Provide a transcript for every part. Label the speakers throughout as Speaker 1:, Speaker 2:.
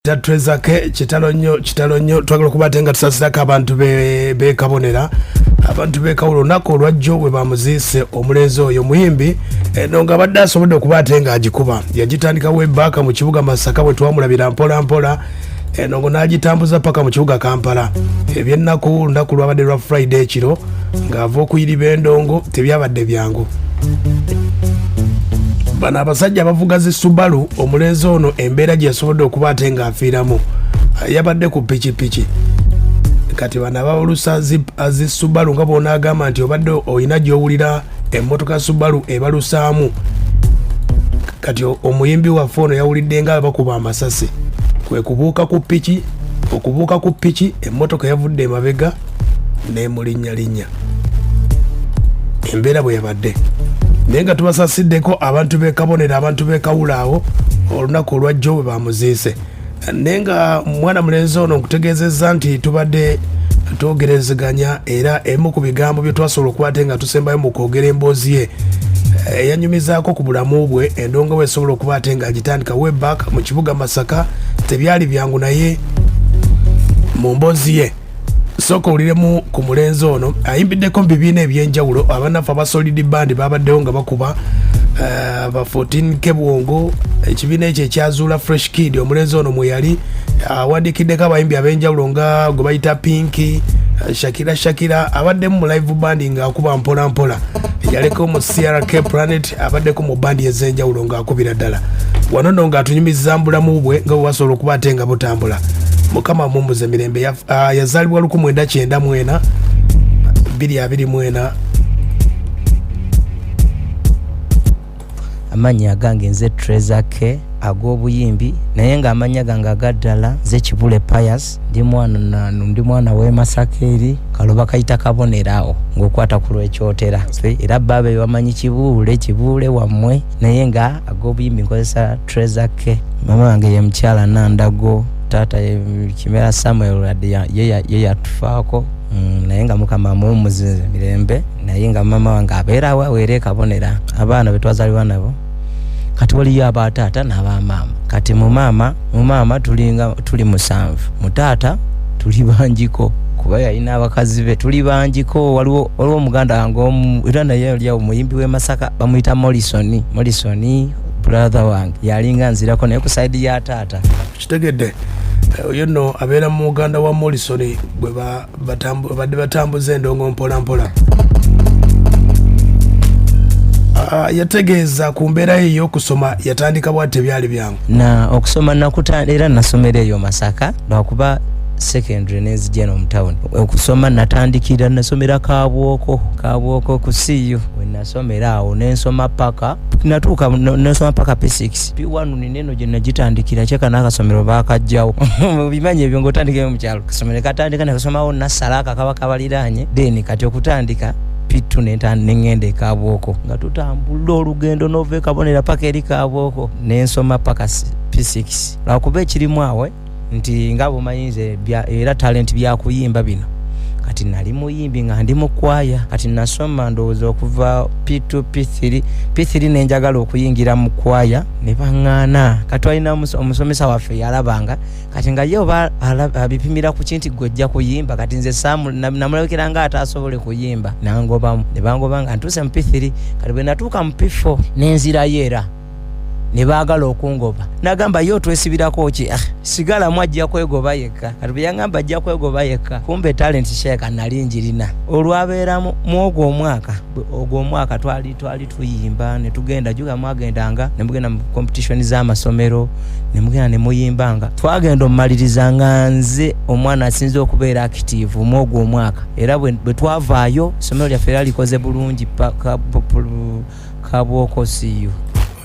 Speaker 1: Treza K Kitalo nnyo twagala kubatenga tusasirako abantu be kabonera abantu be kawulo nako lwajjo bwe bamuziise omulenzi oyo Omuyimbi eno nga badde asobodde okubatenga agikuba yagitandika webbaaka mu kibuga Masaka bwe twamulabira mpola mpola eno ngo n'agitambuza paka mu kibuga Kampala ebyennaku lunaku lwabadde lwa Friday kiro ng'ava okuyiriba endongo tebyabadde byangu. Bana abasajja bavuga zi Subaru omulenzi ono embeera gye yasobodde okubatenga afiiramu yabadde ku pikipiki kati bana bawulusa zi Subaru nga bona agamba nti obadde oyina gy'owulira emmotoka Subaru ebalusaamu kati omuyimbi waffe ono yawulidde nga bakuba amasasi kwe kubuuka ku piki emmotoka yavudde emabega n'emulinnya embeera bwe yabadde. Nenga tubasasiddeko abantu be kabonera abantu be kawulaawo olunaku olwajjo bwe bamuziise. Nenga mwana mulenzi ono nkutegeezezza nti tubadde twogerezeganya era emu ku bigambo bye twasobola okubaate nga tusembayo mu kwogera emboozi ye eyanyumizaako ku bulamu bwe endongo we esobola okubaate nga agitandika webback mu kibuga Masaka tebyali byangu naye mu mboozi ye. Soko uliremu ku mulenzi ono ayimbiddeko mu bibiina ebyenjawulo abanafu aba Solid Band babaddewo nga bakuba ba 14 KIBUULE ekibiina ekyo ekyazuula Fresh Kid omulenzi ono mwe yali awandiikiddeko abayimbi ab'enjawulo nga gwe bayita Pinky Shakira abaddemu mu live band ng'akuba mpola mpola yaleko mu CRK Planet abaddeko mu bandi ez'enjawulo ng'akubira ddala wano nno ng'atunyumizza mbulamu bwe nga bwe basobola okuba ate nga butambula. Mukama mumbuze mirembe yazalibwa 1994 2024.
Speaker 2: Amanya gange nze Treza K ag'obuyimbi naye nga amanya gange agaddala nze KIBUULE PIUS ndi mwana w'e Masaka eri kaloba kayita kabonerawo ng'okwata ku lw'ekyotera era baba bamanyi kibuule wammwe naye nga ag'obuyimbi nkozesa Treza K. Mama wange ye mukyala Nandago tata Kimera Samuel ye yatufaako naye nga Mukama mumuzize mirembe naye nga mama wange abeera were kabonera abaana betwazalibwa nabo kati waliyo abatata n'abamama kati mu mama tuli musanvu mu tata tuli banjiko kuba yalina abakazi be tuli banjiko waliwo omuganda wange era naye yali omuyimbi w'e Masaka bamuyita Morrison brother wange yalinga nzirako naye ku side ya tata
Speaker 1: kitegedde oyo nno abeera mu muganda wa Morrison bwe badde batambuza endongo mpola mpola. Yategeeza ku mbeera ye ey'okusoma yatandika bwate byali byangu
Speaker 2: na okusoma nakutandika era nasomera eyo Masaka lwakuba secondary nezijja no mtown okusoma natandikira nasomera kabwoko kusiyo wenasomera awo nensoma paka natuka nasoma paka P6 P1 nineno je nagitandikira cheka nakasomero bakajjawo bimanye ebyo ngotandike mu kyalo kasomero katandika nakasoma nasalaka kabaliranye then kati okutandika P2 nengende kabwoko nga tutambula olugendo nove kabonera paka eri kabwoko nensoma paka P6 lwakuba ekirimu awe nti ngabo mayinze era talent bya kuyimba bino kati nali muyimbi nga ndi mu kwaya kati nasoma ndowooza okuva P2 P3 nenjagala okuyingira mu kwaya ne baŋŋaana kati alina omusomesa waffe yalabanga kati nga yo abipimira ku kinti gojja kuyimba kati nze namulabikira nga atasobole kuyimba nangobamu ne bangobanga ntuse mu P3 kati bwe natuuka mu P4 nenzirayo era ne baagala okungoba nagamba yo twesibirako ki sigala mwajja kwegoba yekka kati bwe yangamba ajja kwegoba yekka kumbe talent sheka nali njirina olwabeera mu ogwo omwaka twali tuyimba ne tugenda juga mwagendanga ne mugenda mu competition z'amasomero ne mugenda ne muyimbanga twagenda omumaliriza nga nze omwana asinze okubeera active mu ogwo omwaka era bwe twavaayo somero lyaffe era likoze bulungi kabwoko siyo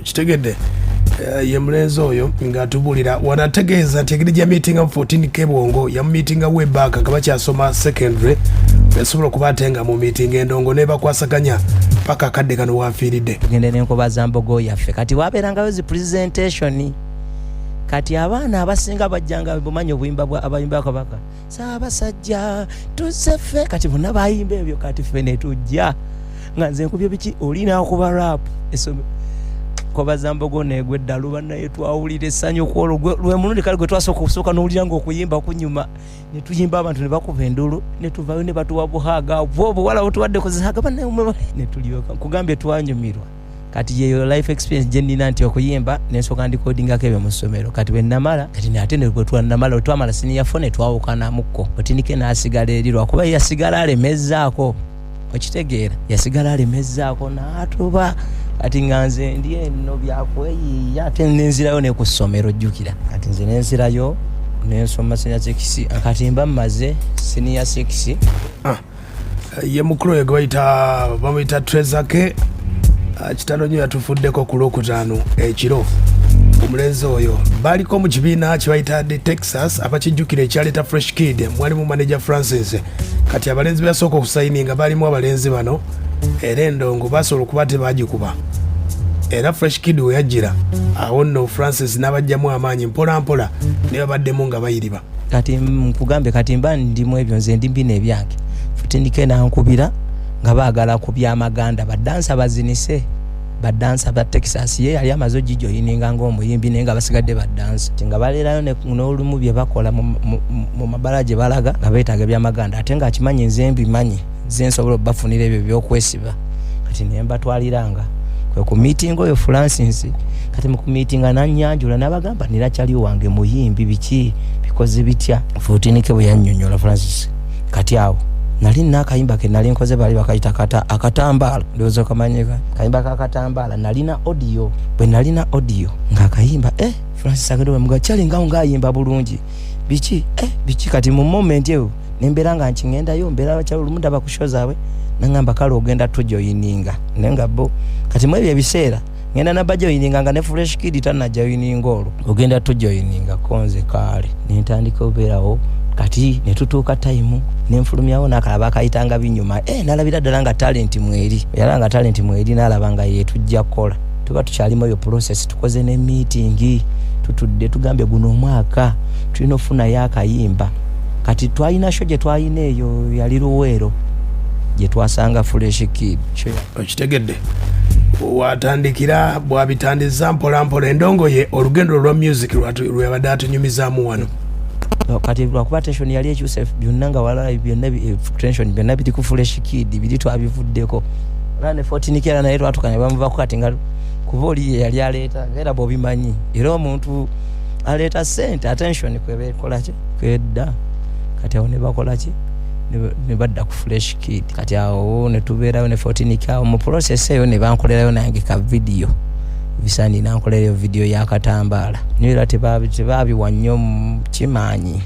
Speaker 1: kitegedde ye mulenzi oyo ng'atubulira wanategeeza nti engeri gya meeting mu 14 KIBUULE ya meeting webback nga bakyasoma secondary yasobola okubatenga mu meeting endongo nebakwasaganya paka akadde kano wafiiridde
Speaker 2: tugende n'enkoba za mbogo yaffe kati wabeerangayo zi presentation kati abaana abasinga bajjanga bumanyi obuyimba bwa abayimba kabaka Saabasajja tuzeffe kati bonna bayimba ebyo kati ffe ne tujja nga nze nkubye biki olina okuba rap kobazambogo negwedda lubanna yetwawulira essanyu kwolwo lwe mulundi kale gwe twasooka okusooka n'owulira ng'okuyimba kunyuma ne tuyimba abantu ne bakuba endulu ne tuvaayo ne batuwa buhaaga bwobo wala otuwadde kuzihaaga banne ne tulyoka kugambye twanyumirwa kati yeyo life experience gye nnina nti okuyimba nensooka ndikodingako ebyo mu ssomero kati bwe namala kati ate ne bwe twanamala twamala siniya fone twawukanamukko otinike n'asigala eri lwakuba yasigala alemezzaako okitegeera yasigala alemezzaako n'atuba kati nga nze ndi eno byakweyiiya ate nenzirayo ne ku ssomero jjukira kati nze nenzirayo nensoma senior 6 kati mba mmaze senior 6
Speaker 1: ye mukulu oyo bamuyita Treza K Kitalo nyo yatufuddeko ku Lwokutaano ekiro omulenzi oyo baliko mu kibiina kibayita The Texas abakijjukira ekyaleeta Fresh Kid mwalimu manager Francis kati abalenzi byasooka okusayininga balimu abalenzi bano era endongo basobola okuba tebagikuba era Fresh Kid we yajjira awo nno Francis n'abajjamu amaanyi mpola mpola ne babaddemu nga bayiriba
Speaker 2: kati nkugambe kati mba ndimu ebyo nze ndi mbina ebyange futindike nankubira nga baagala kubyamaganda badansa bazinise badansa ba Texas ye yali amaze ogijoyininga ng'omuyimbi naye nga basigadde badansa nga baleerayo n'olumu bye bakola mu mabala gye balaga nga beetaaga ebyamaganda ate nga akimanyi nze mbimanyi nze nsobola obafunira ebyo byokwesiba kati naye mbatwaliranga kwe ku meeting oyo Francis kati mu kumiitinga nanyanjula n'abagamba nirakyali wange muyimbi biki bikoze bitya futinike bwe yannyonnyola Francis kati awo nali nakayimba ke nali nkoze bali bakayita akatambala ndozo kamanyika kayimba kakatambala nalina audio bwe nalina audio ngakayimba Francis agendo mga chali ngayimba bulungi biki biki kati mu moment eyo nembera nga nchingenda yo mbera bakyalo lumunda bakushozawe nangamba kale ogenda tujoyininga nenga bo kati mwe ebiseera ngenda nabajoyininga nga ne Fresh Kid tanajoyininga olwo ogenda tujoyininga konze kale nintandika oberawo kati netutuuka time nenfulumyawo nakalaba akayitanga binyuma nalabira ddala nga talent mweri yalanga talent mweri nalabanga yetujja kukola tuba tukyalimu eyo process tukoze ne meeting tutudde tugambe guno omwaka tulina ofuna yakayimba kati twalina show gye twalina eyo yali Luweero gye twasanga Fresh Kid
Speaker 1: okitegedde watandikira bwabitandiza mpola mpola endongo ye olugendo lwa music lwabadde atunyumizaamu wano
Speaker 2: kati lwakuba tension yali ekyuse byonna nga wala byonna tension byonna biri ku Fresh Kid biri twabivuddeko era ne 14 kera naye twatukanya bamuvako kati nga kuba oli yali aleeta era bobimanyi era omuntu aleeta sente attention kwebekola ki kwedda kati awo ne bakola ki ne badda ku Fresh Kid kati awo ne tubeerayo ne 14 kera mu process eyo ne bankolerayo nange ka video bisani nankolerayo video yakatambala nira tebabiwa nnyo kimanyi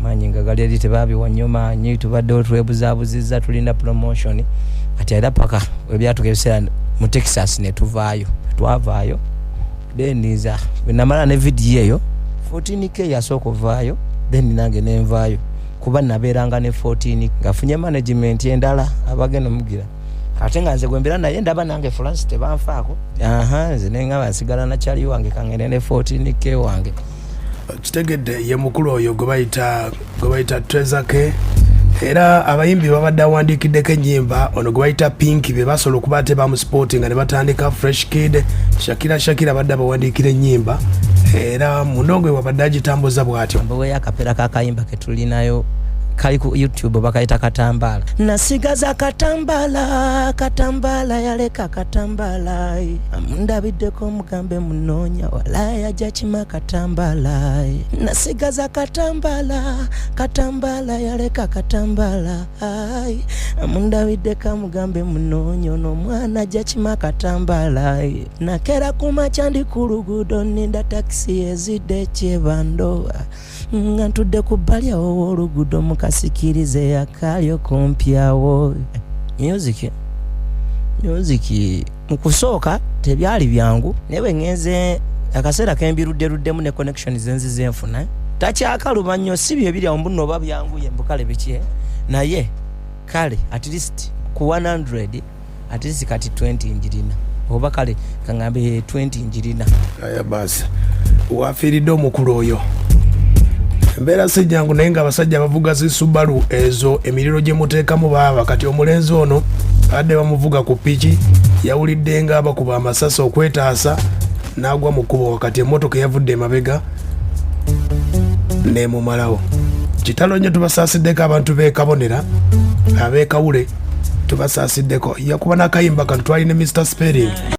Speaker 2: manyi nga gali eri tebabiwa nnyo manyi tubadde otwebuzabuzizza tulinda promotion kati era paka ebyatuka ebiseera mu Texas ne twavaayo deniza benamala ne video eyo 14k yasooka ovaayo then nange nenvaayo kuba nabeeranga ne 14 ngafunye management endala abagenda mugira ate nga nze gwembera naye ndaba nange France tebanfaako nze nenga basigala na kyali wange kangene ne 14k wange
Speaker 1: kitegedde ye mukulu oyo gwe bayita Treza K era abayimbi babadde awandiikiddeko ennyimba ono gwe bayita Pink be basobola okuba ate bamusporting nga ne batandika Fresh Kid Shakira badde abawandiikira ennyimba era munongo wabadde agitambuza bw'atyo
Speaker 2: mbawe yakapera kakayimba ke tulinayo kali ku YouTube bakayita katambala nasigaza katambala yaleka katambala amundabiddeko mugambe munonya wala yajja kima katambala nasigaza katambala yaleka katambala amundabiddeko mugambe munonya ono mwana ajja kima katambala nakera kumacha ndi ku luguudo ninda taxi ezidde kyebando nga ntudde ku bbali awo oluguudo mukasikirize yakalyo kumpyawo music mukusooka tebyali byangu naye bwe ngenze akaseera kembirudderuddemu ne connection zenzize enfuna takyakaluba nnyo si byo ebiri awo mbuno oba byanguye mbukale biki naye kale at least ku 100 at least kati 20 njirina oba kale kangambe 20 njirina
Speaker 1: aya basi wafiiridde omukulu oyo embeera sejjangu naye nga abasajja bavuga zisubalu ezo emiriro gye muteekamu baaba kati omulenzi ono badde bamuvuga ku piki yawulidde nga abakuba amasasi okwetaasa n'agwa mu kkubo wakati emmotoka yavudde emabega n'emumalawo. Kitalo nnyo tubasaasiddeko abantu b'e Kabonera, ab'e Kawule tubasaasiddeko. Yakuba n'akayimba kano twali ne Mr. Spelling